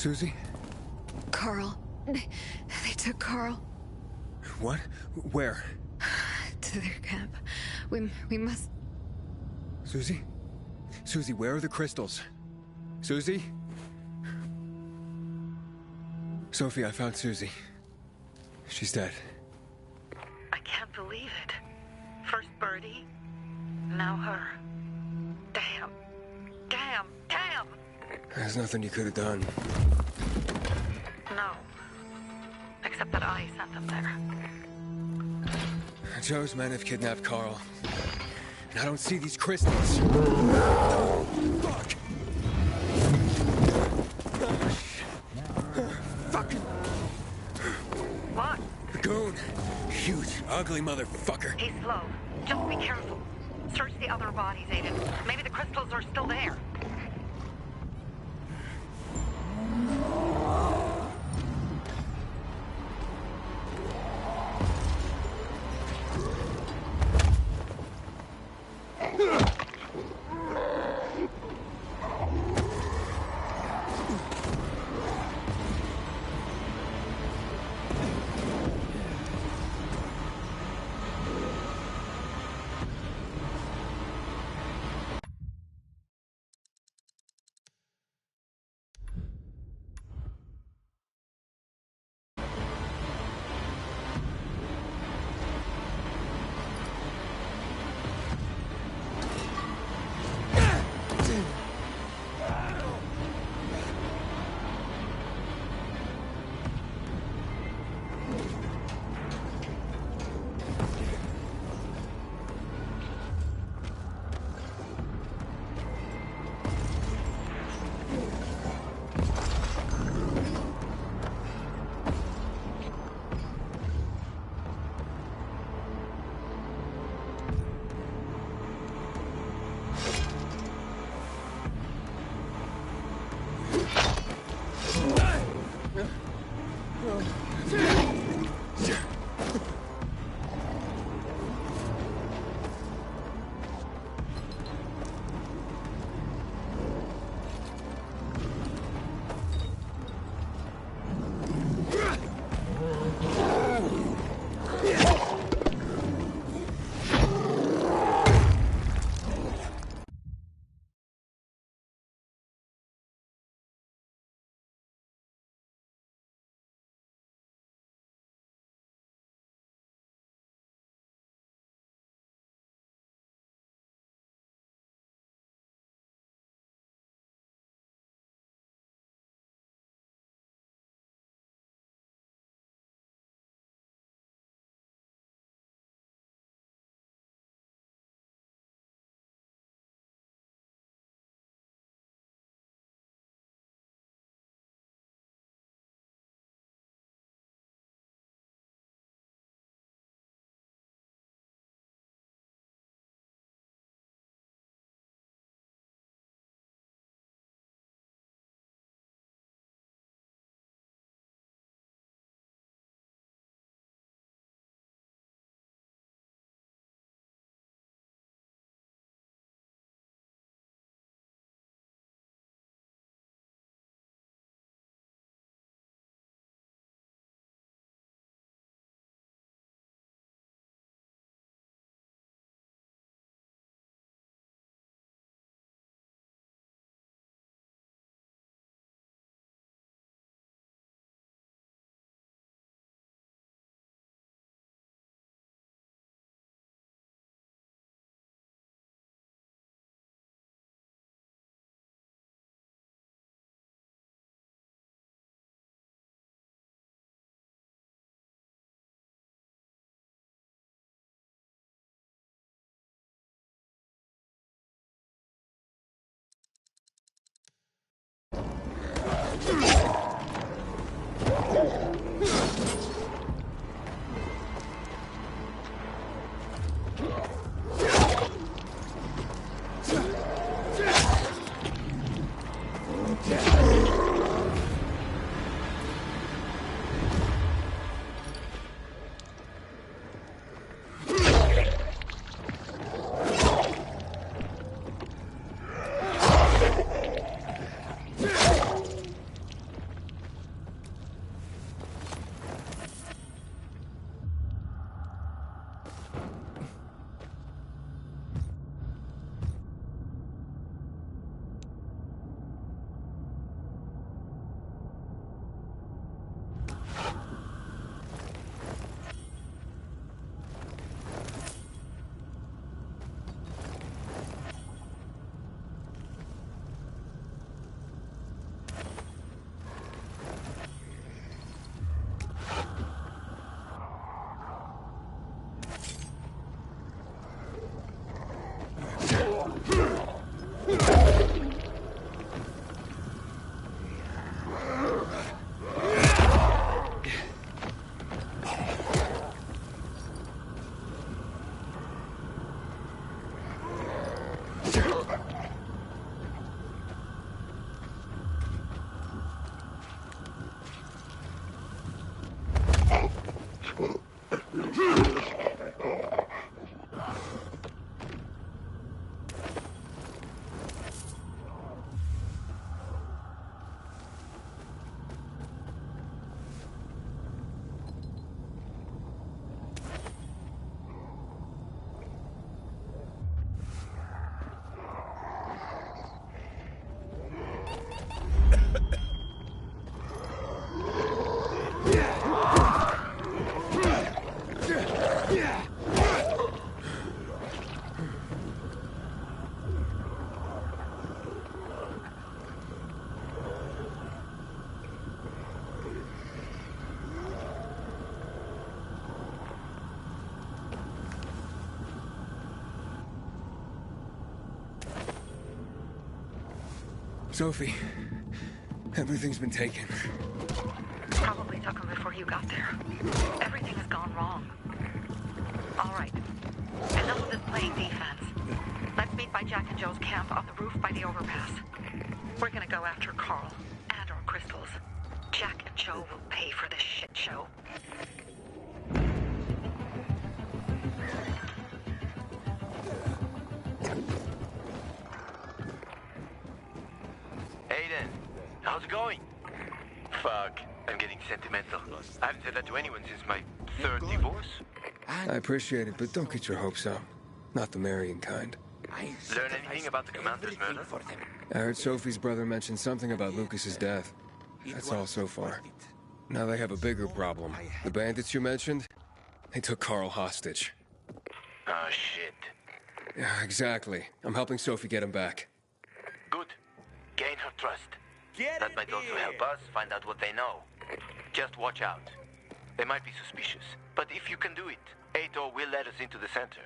Susie? Carl. They took Carl. What? Where? To their camp. We must... Susie? Susie, where are the crystals? Susie? Sophie, I found Susie. She's dead. I can't believe it. First Birdie, now her. Damn. Damn. Damn! There's nothing you could have done. No. Except that I sent them there. Joe's men have kidnapped Carl. And I don't see these crystals. Fuck! Fucking... What? The goon. Huge, ugly motherfucker. He's slow. Just be careful. Search the other bodies, Aiden. Maybe the crystals are still there. Sophie, everything's been taken. Probably took them before you got there. Everything has gone wrong. All right. Enough of this playing defense. Let's meet by Jack and Joe's camp on the roof by the overpass. We're gonna go after Carl and our crystals. Jack and Joe will pay for this shit show. Aiden, how's it going? Fuck, I'm getting sentimental. I haven't said that to anyone since my third divorce. I appreciate it, but don't get your hopes up. Not the marrying kind. Learn anything about the commander's murder? I heard Sophie's brother mention something about Lucas's death. That's all so far. Now they have a bigger problem. The bandits you mentioned, they took Carl hostage. Oh, shit. Yeah, exactly. I'm helping Sophie get him back. Good. Gain her trust. That might also help us find out what they know. Just watch out. They might be suspicious. But if you can do it, Ator will let us into the center.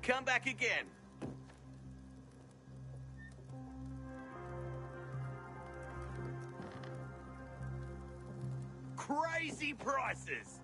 Come back again. Crazy prices.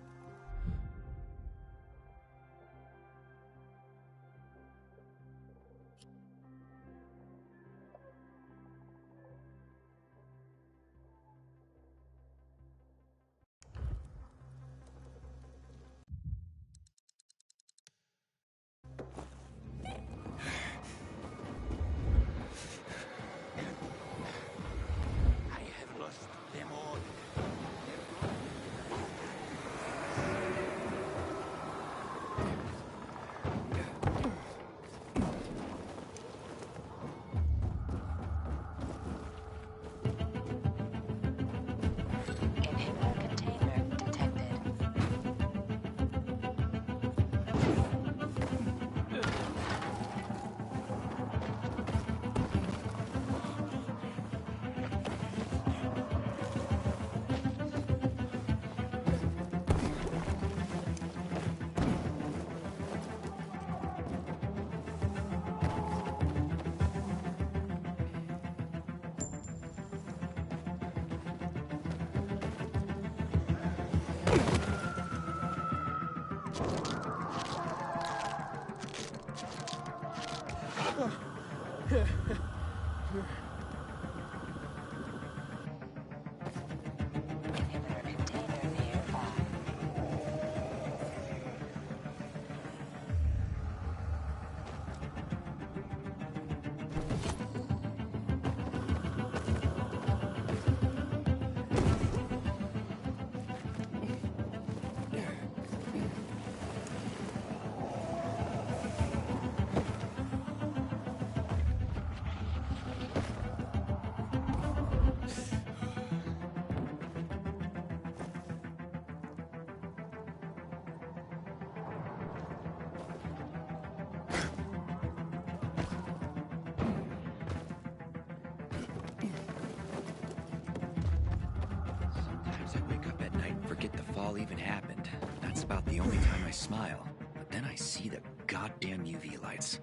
forget the fall even happened. That's about the only time I smile. But then I see the goddamn UV lights.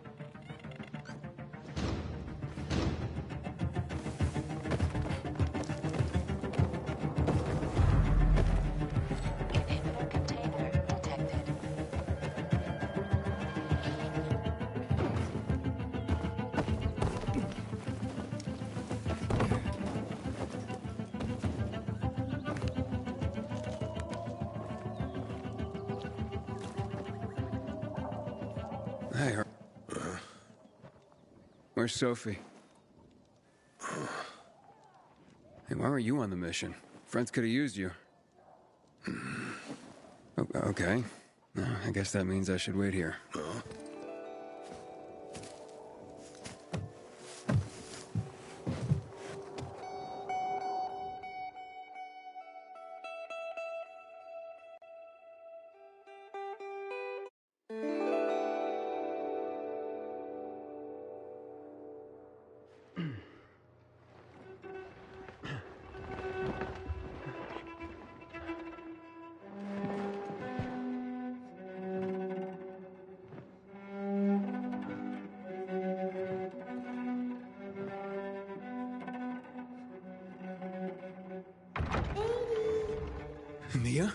Inhibitor container detected. Hey, where's Sophie? Hey, why were you on the mission? Friends could have used you. Okay. I guess that means I should wait here. Mia?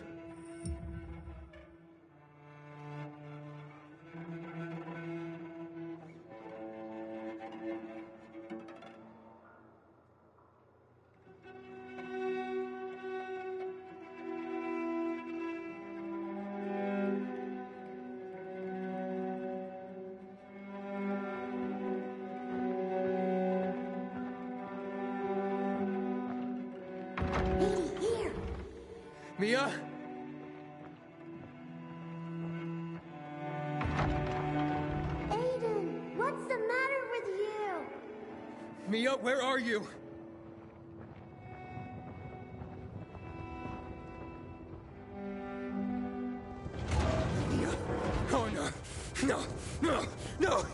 Mia? Aiden, what's the matter with you? Mia, where are you? Mia? Oh no! No! No! No!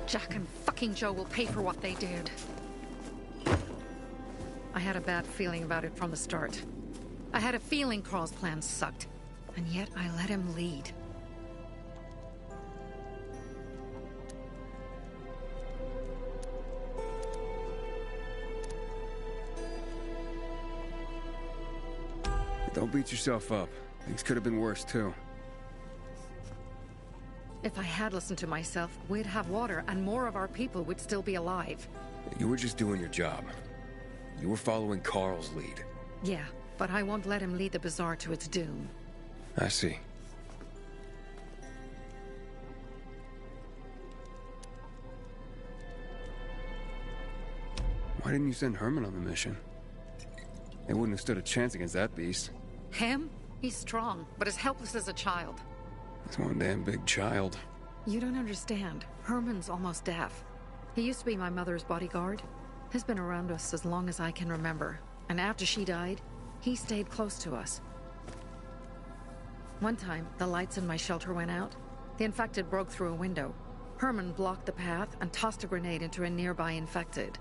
Jack and fucking Joe will pay for what they did. I had a bad feeling about it from the start. I had a feeling Carl's plan sucked, and yet I let him lead. Don't beat yourself up. Things could have been worse, too. If I had listened to myself, we'd have water and more of our people would still be alive. You were just doing your job. You were following Carl's lead. Yeah, but I won't let him lead the Bazaar to its doom. I see. Why didn't you send Herman on the mission? They wouldn't have stood a chance against that beast. Him? He's strong, but as helpless as a child. He's one damn big child. You don't understand. Herman's almost deaf. He used to be my mother's bodyguard. He's been around us as long as I can remember. And after she died, he stayed close to us. One time, the lights in my shelter went out. The infected broke through a window. Herman blocked the path and tossed a grenade into a nearby infected.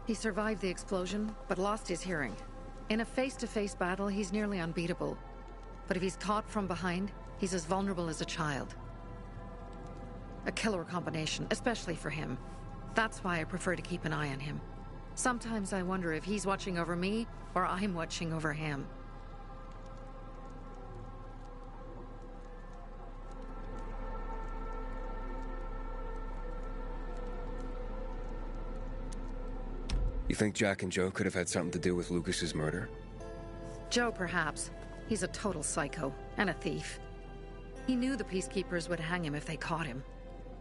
He survived the explosion, but lost his hearing. In a face-to-face battle, he's nearly unbeatable. But if he's caught from behind, he's as vulnerable as a child. A killer combination, especially for him. That's why I prefer to keep an eye on him. Sometimes I wonder if he's watching over me, or I'm watching over him. You think Jack and Joe could have had something to do with Lucas's murder? Joe, perhaps. He's a total psycho, and a thief. He knew the Peacekeepers would hang him if they caught him.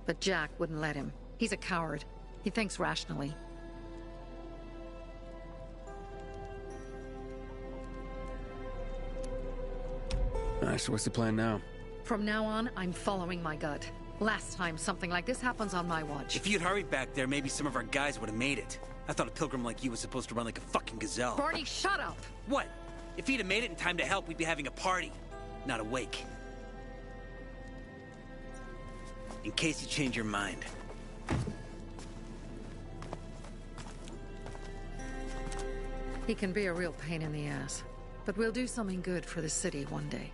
But Jack wouldn't let him. He's a coward. He thinks rationally. Alright, so what's the plan now? From now on, I'm following my gut. Last time something like this happens on my watch. If you'd hurried back there, maybe some of our guys would have made it. I thought a pilgrim like you was supposed to run like a fucking gazelle. Barney, shut up! What? If he'd have made it in time to help, we'd be having a party, not a wake. In case you change your mind. He can be a real pain in the ass. But we'll do something good for the city one day.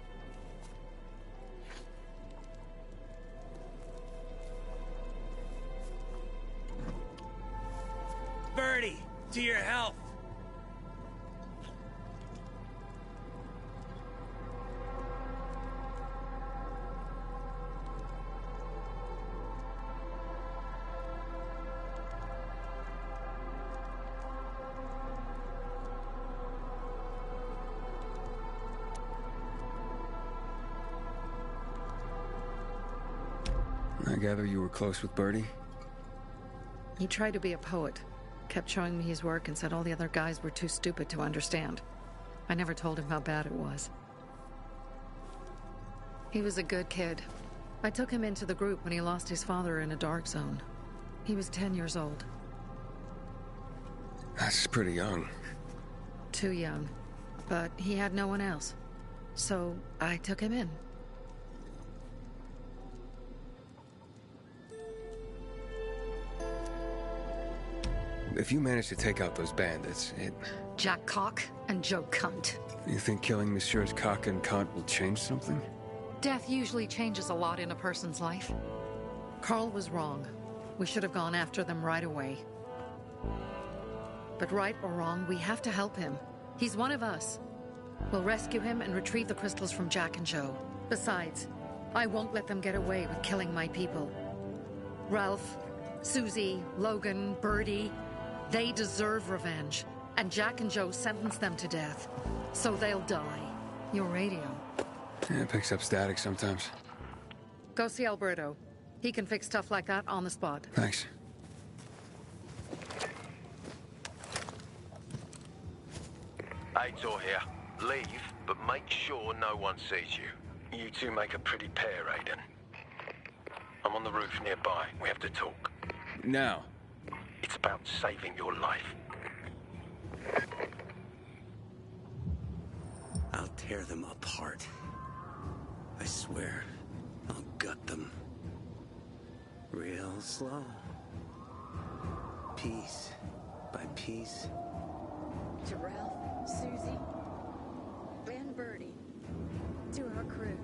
Birdie, to your health! I gather you were close with Birdie? He tried to be a poet. Kept showing me his work and said all the other guys were too stupid to understand. I never told him how bad it was. He was a good kid. I took him into the group when he lost his father in a dark zone. He was 10 years old. That's pretty young. Too young. But he had no one else. So I took him in. If you manage to take out those bandits, Jack Cock and Joe Cunt. You think killing Messieurs Cock and Cunt will change something? Death usually changes a lot in a person's life. Carl was wrong. We should have gone after them right away. But right or wrong, we have to help him. He's one of us. We'll rescue him and retrieve the crystals from Jack and Joe. Besides, I won't let them get away with killing my people. Ralph, Susie, Logan, Birdie, they deserve revenge. And Jack and Joe sentenced them to death. So they'll die. Your radio. Yeah, it picks up static sometimes. Go see Alberto. He can fix stuff like that on the spot. Thanks. Aitor here. Leave, but make sure no one sees you. You two make a pretty pair, Aiden. I'm on the roof nearby. We have to talk. Now. It's about saving your life. I'll tear them apart. I swear, I'll gut them. Real slow. Piece by piece. To Ralph, Susie, and Birdie. To our crew.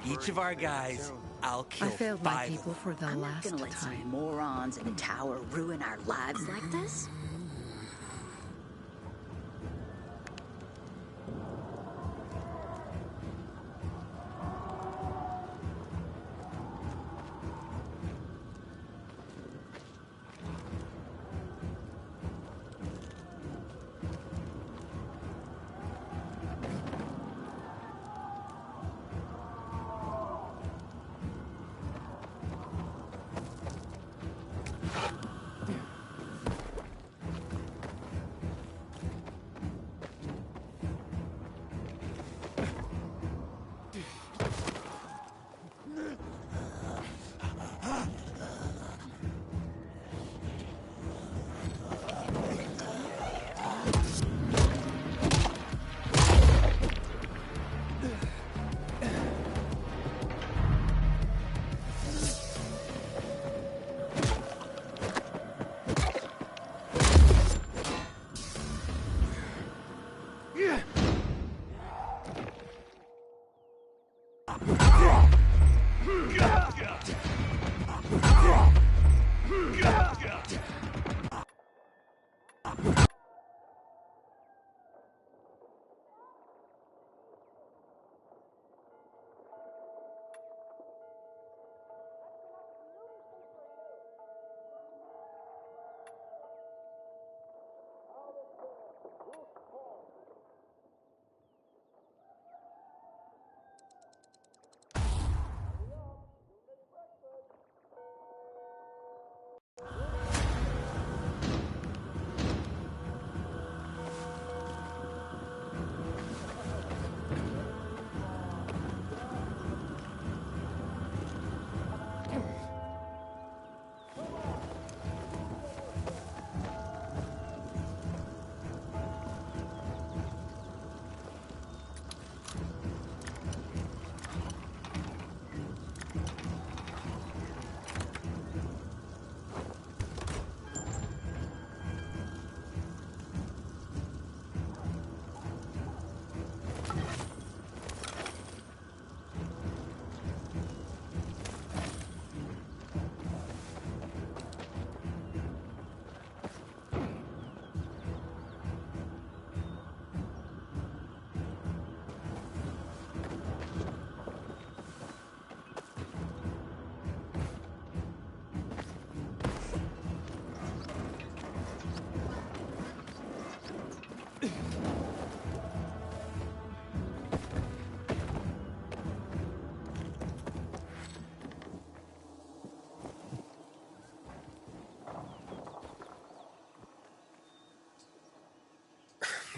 Each of our guys, I'll kill I failed 5 my of people them. for the I'm not last gonna let some time. morons in the tower ruin our lives like this.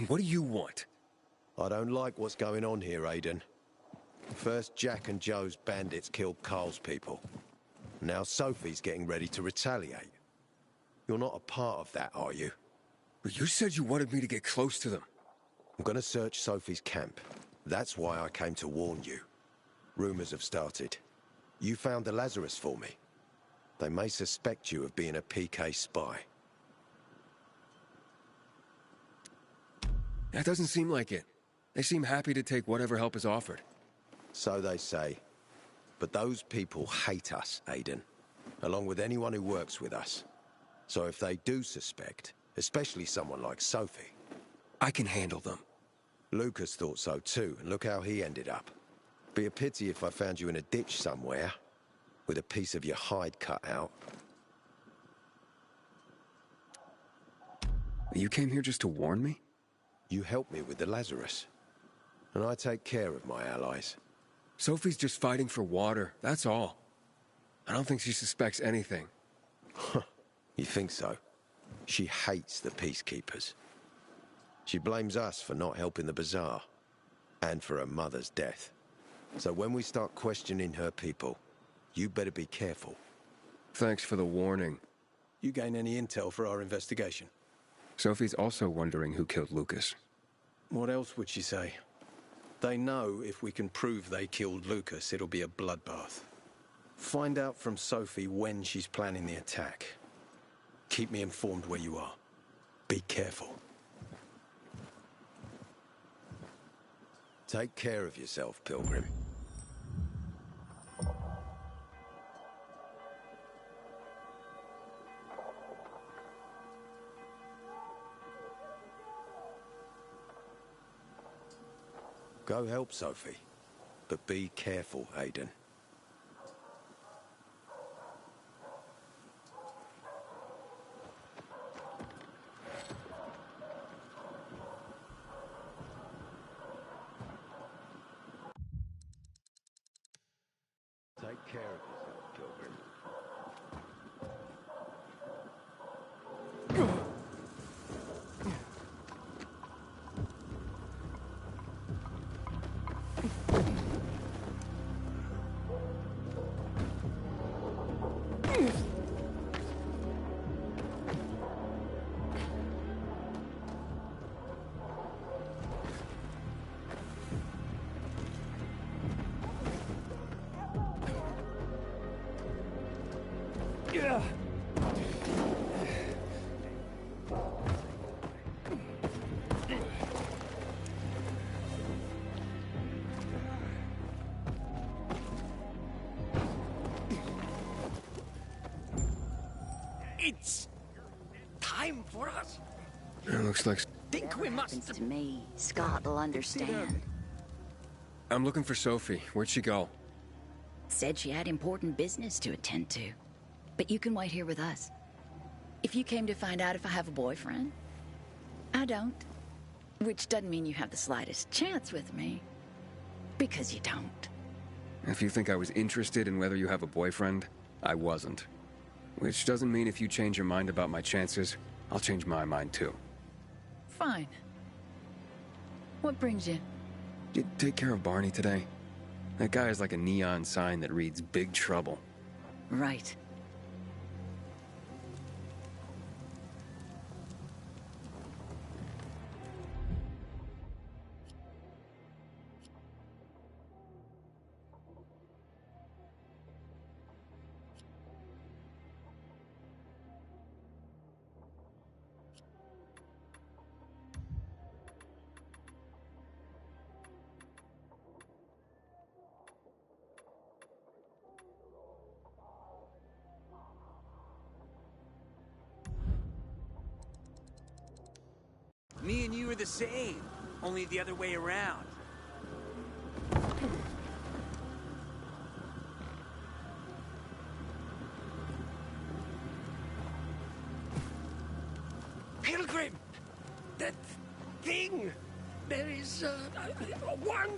What do you want? I don't like what's going on here, Aiden. First, Jack and Joe's bandits killed Carl's people. Now Sophie's getting ready to retaliate. You're not a part of that, are you? But you said you wanted me to get close to them. I'm gonna search Sophie's camp. That's why I came to warn you. Rumors have started. You found the Lazarus for me. They may suspect you of being a PK spy. That doesn't seem like it. They seem happy to take whatever help is offered. So they say. But those people hate us, Aiden. Along with anyone who works with us. So if they do suspect, especially someone like Sophie... I can handle them. Lucas thought so too, and look how he ended up. Be a pity if I found you in a ditch somewhere, with a piece of your hide cut out. You came here just to warn me? You helped me with the Lazarus. And I take care of my allies. Sophie's just fighting for water, that's all. I don't think she suspects anything. You think so? She hates the peacekeepers. She blames us for not helping the bazaar, and for her mother's death. So when we start questioning her people, you better be careful. Thanks for the warning. You gain any intel for our investigation? Sophie's also wondering who killed Lucas. What else would she say? They know if we can prove they killed Lucas, it'll be a bloodbath. Find out from Sophie when she's planning the attack. Keep me informed where you are. Be careful. Take care of yourself, Pilgrim. Go help Sophie. But be careful, Aiden. Take care of yourself, Pilgrim. It's time for us. It looks like... Think we must... Happens to me. Scott will understand. I'm looking for Sophie. Where'd she go? Said she had important business to attend to. But you can wait here with us. If you came to find out if I have a boyfriend, I don't. Which doesn't mean you have the slightest chance with me. Because you don't. If you think I was interested in whether you have a boyfriend, I wasn't. Which doesn't mean if you change your mind about my chances, I'll change my mind too. Fine. What brings you? Did you take care of Barney today? That guy is like a neon sign that reads Big Trouble. Right. Me and you are the same, only the other way around. Pilgrim! That thing! There is, one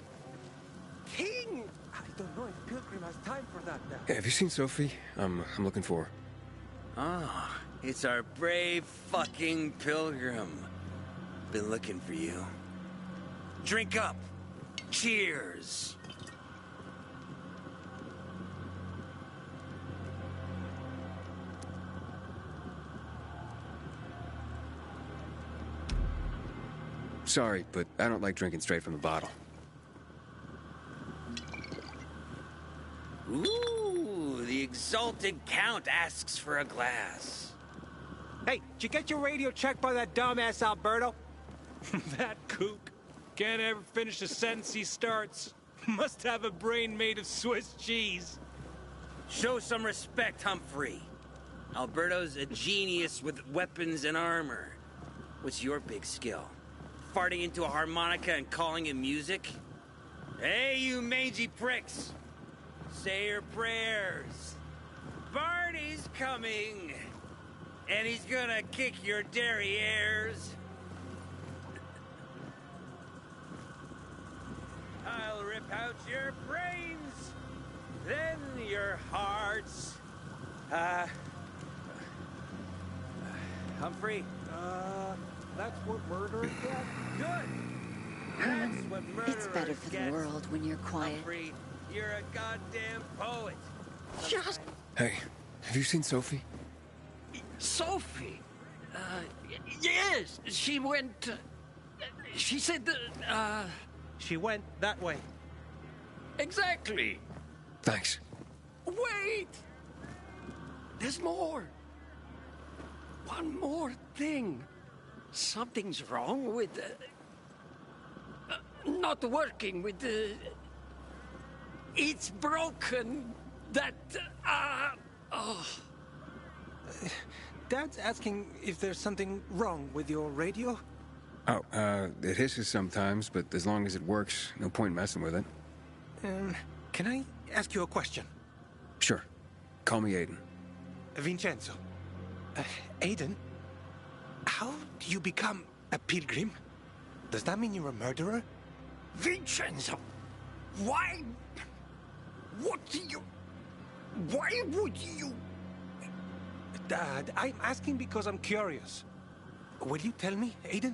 thing! I don't know if Pilgrim has time for that now. Hey, have you seen Sophie? I'm looking for her. Ah, it's our brave fucking Pilgrim. Been looking for you. Drink up. Cheers. Sorry, but I don't like drinking straight from the bottle. Ooh, the exalted Count asks for a glass. Hey, did you get your radio checked by that dumbass Alberto? That kook can't ever finish a sentence he starts. Must have a brain made of Swiss cheese. Show some respect, Humphrey. Alberto's a genius with weapons and armor. What's your big skill? Farting into a harmonica and calling it music? Hey, you mangy pricks! Say your prayers. Barney's coming! And he's gonna kick your derrieres. I'll rip out your brains, then your hearts. Humphrey? That's what murder gets? Good! That's what murderers It's better for the get. world when you're quiet. Humphrey, you're a goddamn poet. Just... Hey, have you seen Sophie? Sophie? Yes, she went... she said that, She went that way. Exactly. Thanks. Wait! There's more. One more thing. Something's wrong with not working with it's broken. That oh. Dad's asking if there's something wrong with your radio. Oh, it hisses sometimes, but as long as it works, no point messing with it. Can I ask you a question? Sure. Call me Aiden. Vincenzo. Aiden? How do you become a pilgrim? Does that mean you're a murderer? Vincenzo! Why? What do you... Why would you... Dad, I'm asking because I'm curious. Will you tell me, Aiden?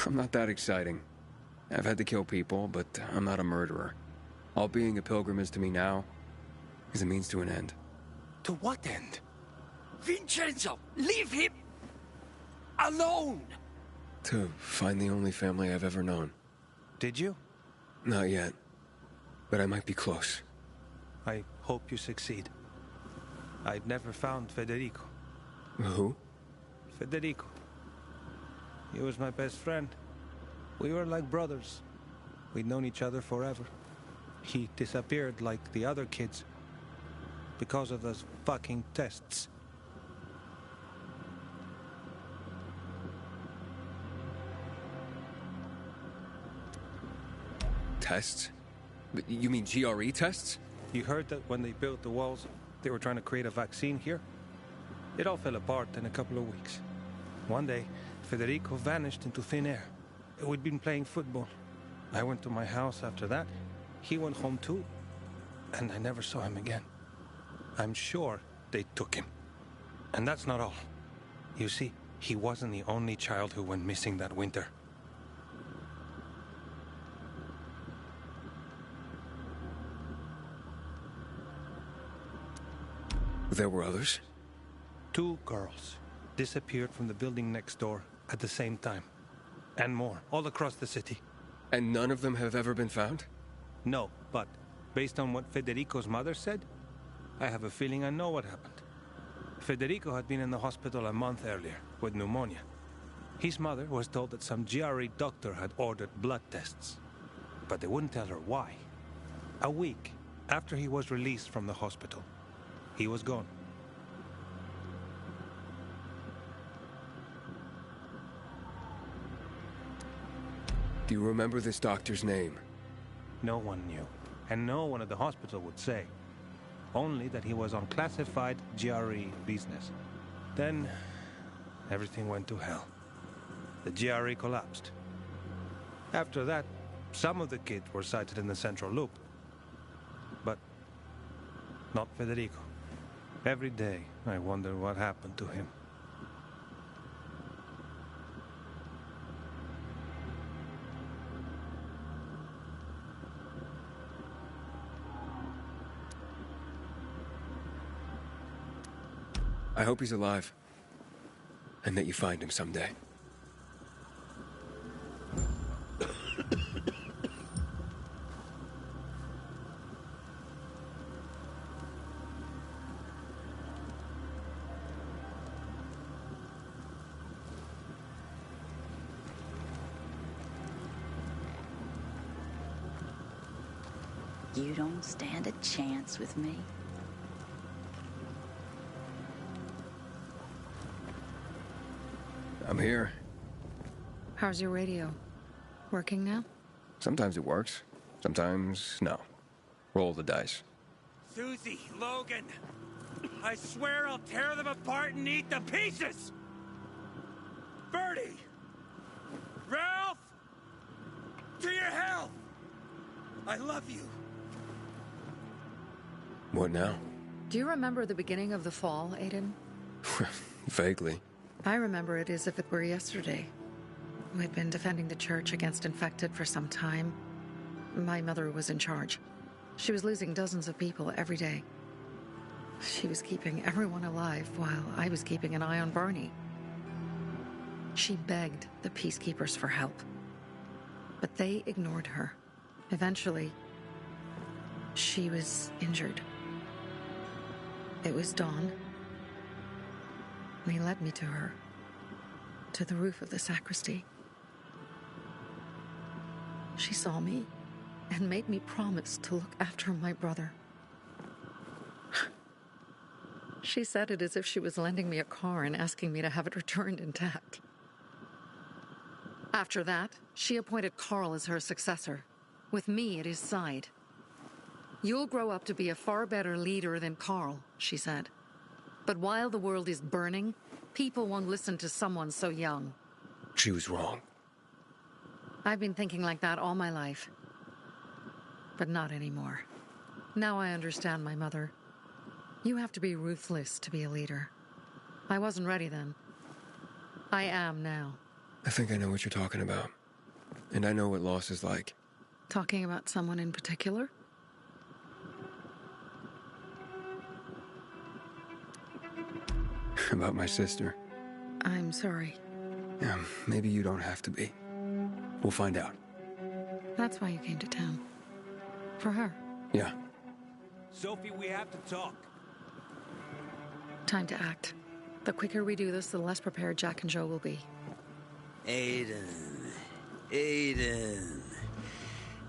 I'm not that exciting. I've had to kill people, but I'm not a murderer. All being a pilgrim is to me now is a means to an end. To what end? Vincenzo, leave him alone! To find the only family I've ever known. Did you? Not yet. But I might be close. I hope you succeed. I've never found Federico. Who? Federico. He was my best friend. We were like brothers. We'd known each other forever. He disappeared like the other kids. Because of those fucking tests. Tests? You mean GRE tests? You heard that when they built the walls, they were trying to create a vaccine here? It all fell apart in a couple of weeks. One day, Federico vanished into thin air. We'd been playing football. I went to my house after that. He went home too. And I never saw him again. I'm sure they took him. And that's not all. You see, he wasn't the only child who went missing that winter. There were others? 2 girls disappeared from the building next door at the same time. And more, all across the city. And none of them have ever been found? No, but based on what Federico's mother said, I have a feeling I know what happened. Federico had been in the hospital a month earlier with pneumonia. His mother was told that some GRE doctor had ordered blood tests, but they wouldn't tell her why. A week after he was released from the hospital, he was gone. Do you remember this doctor's name? No one knew, and no one at the hospital would say. Only that he was on classified GRE business. Then, everything went to hell. The GRE collapsed. After that, some of the kids were sighted in the central loop. But not Federico. Every day, I wonder what happened to him. I hope he's alive. And that you find him someday. You don't stand a chance with me. I'm here. How's your radio? Working now? Sometimes it works. Sometimes, no. Roll the dice. Susie, Logan, I swear I'll tear them apart and eat the pieces! Bertie! Ralph! To your health! I love you. What now? Do you remember the beginning of the fall, Aiden? Vaguely. I remember it as if it were yesterday. We'd been defending the church against infected for some time. My mother was in charge. She was losing dozens of people every day. She was keeping everyone alive while I was keeping an eye on Barney. She begged the peacekeepers for help, but they ignored her. Eventually, she was injured. It was dawn. They led me to her, to the roof of the sacristy. She saw me and made me promise to look after my brother. She said it as if she was lending me a car and asking me to have it returned intact. After that, she appointed Carl as her successor, with me at his side. You'll grow up to be a far better leader than Carl, she said. But while the world is burning, people won't listen to someone so young. She was wrong. I've been thinking like that all my life. But not anymore. Now I understand my mother. You have to be ruthless to be a leader. I wasn't ready then. I am now. I think I know what you're talking about. And I know what loss is like. Talking about someone in particular? About my sister. I'm sorry. Yeah, maybe you don't have to be. We'll find out. That's why you came to town. For her. Yeah. Sophie, we have to talk. Time to act. The quicker we do this, the less prepared Jack and Joe will be. Aiden.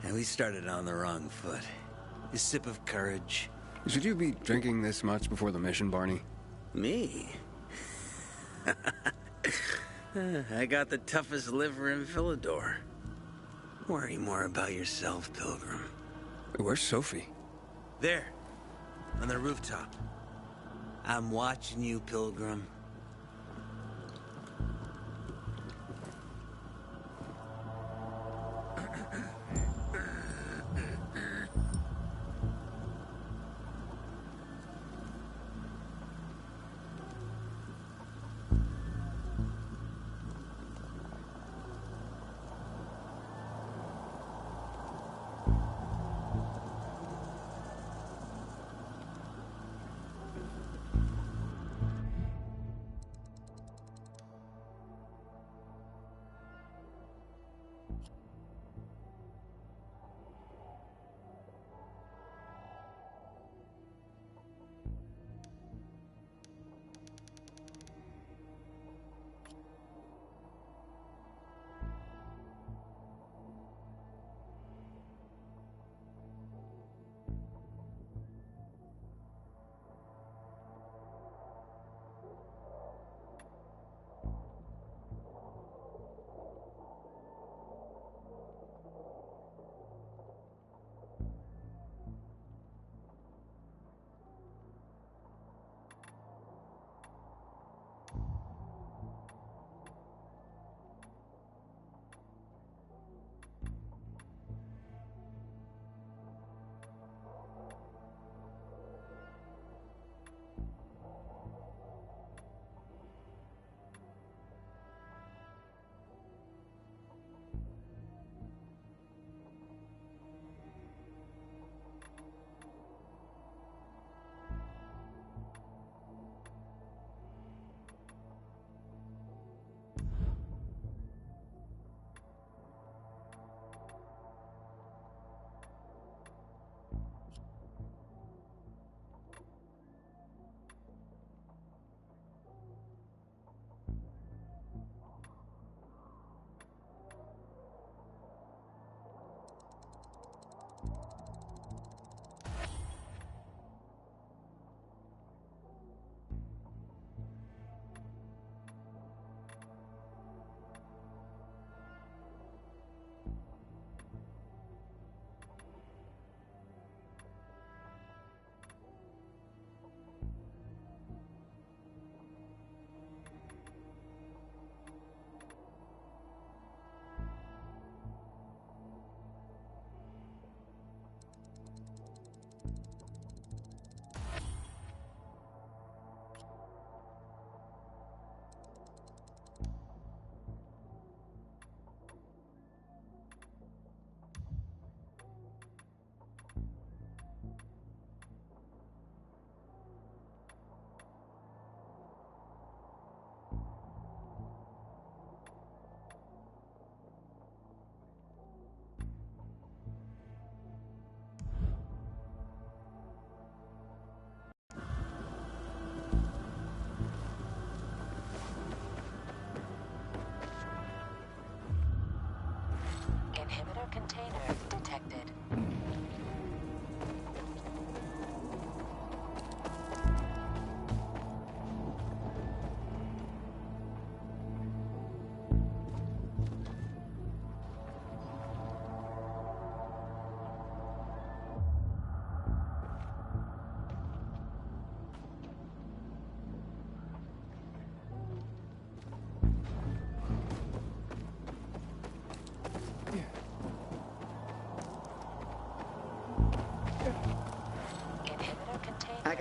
And we started on the wrong foot. A sip of courage. Should you be drinking this much before the mission, Barney? Me? I got the toughest liver in Philidor. Worry more about yourself, Pilgrim. Where's Sophie? There. On the rooftop. I'm watching you, Pilgrim.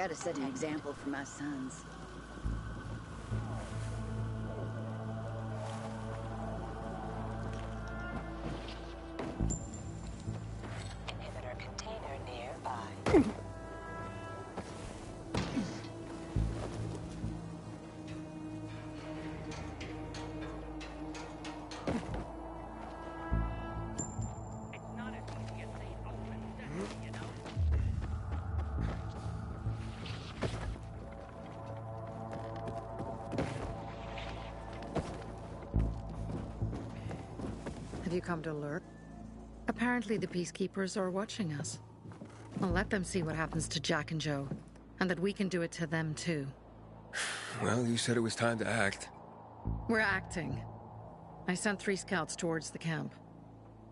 Gotta set an example for my sons. Inhibitor container nearby. Have you come to lurk? Apparently the Peacekeepers are watching us. I'll let them see what happens to Jack and Joe, and that we can do it to them too. Well, you said it was time to act. We're acting. I sent 3 scouts towards the camp.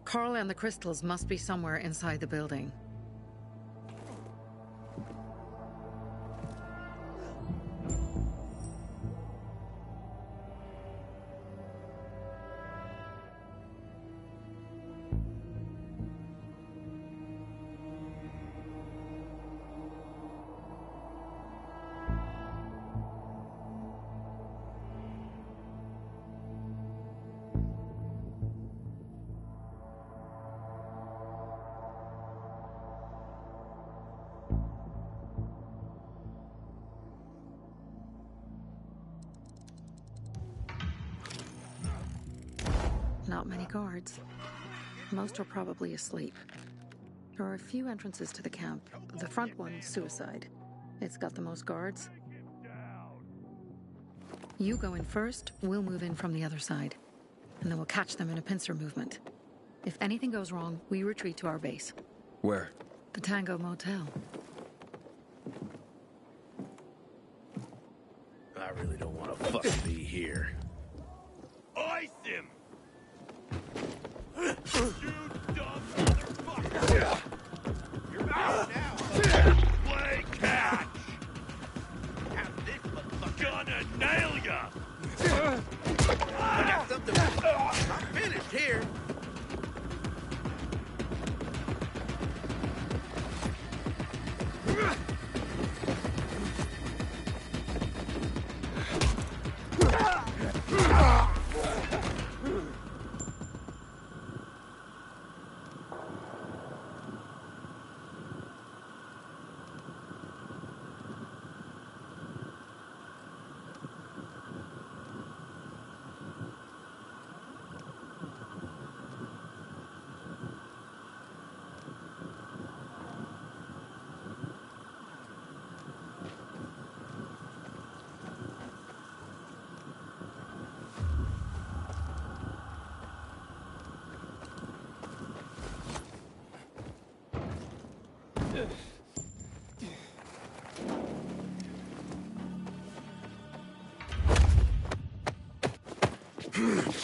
Carl and the crystals must be somewhere inside the building. Not many guards. Most are probably asleep. There are a few entrances to the camp. The front one's suicide. It's got the most guards. You go in first, we'll move in from the other side. And then we'll catch them in a pincer movement. If anything goes wrong, we retreat to our base. Where? The Tango Motel. I really don't want to fucking be here. Ice him! You dumb motherfucker! You're out now! Play catch! Have this motherfucker gonna nail ya! I got something. I'm finished here.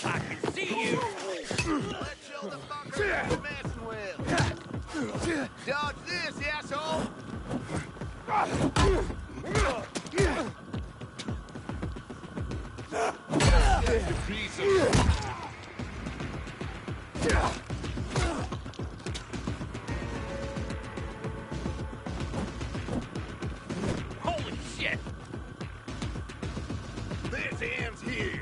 I can see you! Let's show the fucker you're messing with! Dodge this, asshole! Piece of... Holy shit! This ends here!